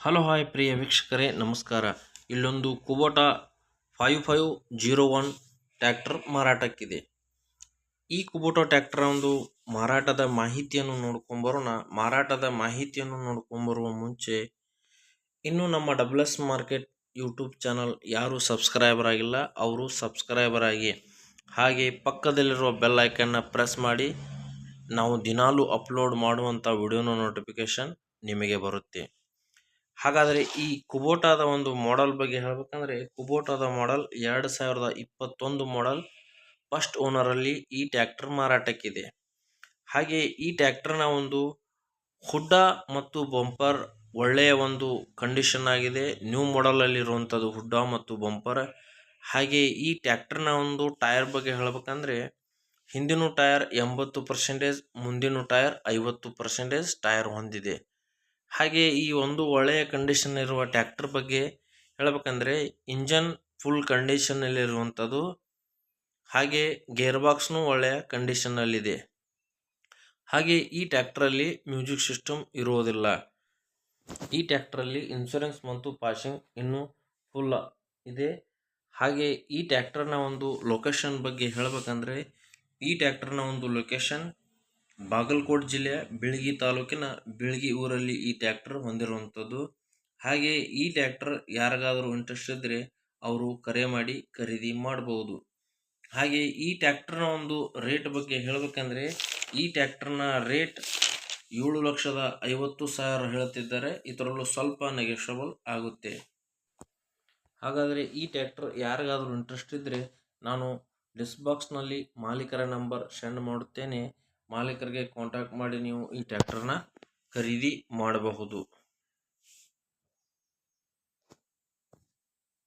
Hello hi ಪ್ರಿಯ ವೀಕ್ಷಕರೇ ನಮಸ್ಕಾರ. ಇಲ್ಲೊಂದು ಕುಬೋಟಾ 5501 ಟ್ರ್ಯಾಕ್ಟರ್ ಮಾರಾಟಕ್ಕಿದೆ. ಈ ಕುಬೋಟಾ ಟ್ರ್ಯಾಕ್ಟರ್ ಒಂದು ಮಾರಾಟದ ಮಾಹಿತಿಯನ್ನು ನೋಡ್ಕೊಂಬರೋಣ. ಮಾರಾಟದ ಮಾಹಿತಿಯನ್ನು ನೋಡ್ಕೊಂಬರುವ ಮುಂಚೆ ಇನ್ನು ನಮ್ಮ ಡಬ್ಲ್ಯೂಎಸ್ ಮಾರ್ಕೆಟ್ ಯೂಟ್ಯೂಬ್ ಚಾನಲ್ ಯಾರು ಸಬ್ಸ್ಕ್ರೈಬರ್ ಆಗಿಲ್ಲ ಅವರು ಸಬ್ಸ್ಕ್ರೈಬರ್ ಆಗಿ, ಹಾಗೆ ಪಕ್ಕದಲ್ಲಿರುವ ಬೆಲ್ ಐಕನ್ನ ಪ್ರೆಸ್ ಮಾಡಿ. ನಾವು ದಿನಾಲೂ ಅಪ್ಲೋಡ್ ಮಾಡುವಂಥ ವಿಡಿಯೋನ ನೋಟಿಫಿಕೇಶನ್ ನಿಮಗೆ ಬರುತ್ತೆ. ಹಾಗಾದರೆ ಈ ಕುಬೋಟಾದ ಒಂದು ಮಾಡೆಲ್ ಬಗ್ಗೆ ಹೇಳಬೇಕಂದ್ರೆ, ಕುಬೋಟಾದ ಮಾಡೆಲ್ 2021 ಮಾಡೆಲ್. ಫಸ್ಟ್ ಓನರಲ್ಲಿ ಈ ಟ್ರ್ಯಾಕ್ಟರ್ ಮಾರಾಟಕ್ಕಿದೆ. ಹಾಗೆ ಈ ಟ್ರ್ಯಾಕ್ಟರ್ನ ಒಂದು ಹುಡ್ಡ ಮತ್ತು ಬಂಪರ್ ಒಳ್ಳೆಯ ಒಂದು ಕಂಡೀಷನ್ ಆಗಿದೆ. ನ್ಯೂ ಮಾಡೆಲಲ್ಲಿ ಇರುವಂಥದ್ದು ಹುಡ್ಡ ಮತ್ತು ಬಂಪರ್. ಹಾಗೆ ಈ ಟ್ರ್ಯಾಕ್ಟರ್ನ ಒಂದು ಟೈರ್ ಬಗ್ಗೆ ಹೇಳಬೇಕಂದ್ರೆ, ಹಿಂದಿನ ಟೈರ್ 80%, ಮುಂದಿನ ಟೈರ್ 50% ಟೈರ್ ಹೊಂದಿದೆ. ಹಾಗೆ ಈ ಒಂದು ಒಳ್ಳೆಯ ಕಂಡೀಷನ್ ಇರುವ ಟ್ರ್ಯಾಕ್ಟರ್ ಬಗ್ಗೆ ಹೇಳಬೇಕಂದ್ರೆ, ಇಂಜನ್ ಫುಲ್ ಕಂಡೀಷನ್ನಲ್ಲಿ ಇರುವಂಥದ್ದು. ಹಾಗೆ ಗೇರ್ ಬಾಕ್ಸ್ನು ಒಳ್ಳೆಯ ಕಂಡೀಷನ್ನಲ್ಲಿದೆ. ಹಾಗೆ ಈ ಟ್ರ್ಯಾಕ್ಟರಲ್ಲಿ ಮ್ಯೂಸಿಕ್ ಸಿಸ್ಟಮ್ ಇರುವುದಿಲ್ಲ. ಈ ಟ್ರ್ಯಾಕ್ಟರಲ್ಲಿ ಇನ್ಶೂರೆನ್ಸ್ ಮತ್ತು ಪಾಸಿಂಗ್ ಇನ್ನೂ ಫುಲ್ ಇದೆ. ಹಾಗೆ ಈ ಟ್ರ್ಯಾಕ್ಟರ್ನ ಒಂದು ಲೊಕೇಶನ್ ಬಗ್ಗೆ ಹೇಳಬೇಕಂದ್ರೆ, ಈ ಟ್ರ್ಯಾಕ್ಟರ್ನ ಒಂದು ಲೊಕೇಶನ್ ಬಾಗಲಕೋಟೆ ಜಿಲ್ಲೆಯ ಬೀಳಗಿ ತಾಲೂಕಿನ ಬೀಳಗಿ ಊರಲ್ಲಿ ಈ ಟ್ರ್ಯಾಕ್ಟರ್ ಹೊಂದಿರುವಂಥದ್ದು. ಹಾಗೆ ಈ ಟ್ರ್ಯಾಕ್ಟರ್ ಯಾರಿಗಾದರೂ ಇಂಟ್ರೆಸ್ಟ್ ಇದ್ದರೆ ಅವರು ಕರೆ ಮಾಡಿ ಖರೀದಿ ಮಾಡಬಹುದು. ಹಾಗೆ ಈ ಟ್ರ್ಯಾಕ್ಟರ್ನ ಒಂದು ರೇಟ್ ಬಗ್ಗೆ ಹೇಳಬೇಕಂದ್ರೆ, ಈ ಟ್ರ್ಯಾಕ್ಟರ್ನ ರೇಟ್ 7,50,000 ಹೇಳ್ತಿದ್ದಾರೆ. ಇದರಲ್ಲೂ ಸ್ವಲ್ಪ ನೆಗೆಷಬಲ್ ಆಗುತ್ತೆ. ಹಾಗಾದರೆ ಈ ಟ್ರ್ಯಾಕ್ಟರ್ ಯಾರಿಗಾದರೂ ಇಂಟ್ರೆಸ್ಟ್ ಇದ್ದರೆ ನಾನು ಡಿಸ್ಕ್ರಿಪ್ಷನ್ನಲ್ಲಿ ಮಾಲೀಕರ ನಂಬರ್ ಸೆಂಡ್ ಮಾಡುತ್ತೇನೆ. ಮಾಲೀಕರಿಗೆ ಕಾಂಟ್ಯಾಕ್ಟ್ ಮಾಡಿ ನೀವು ಈ ಟ್ರ್ಯಾಕ್ಟರ್ನ ಖರೀದಿ ಮಾಡಬಹುದು.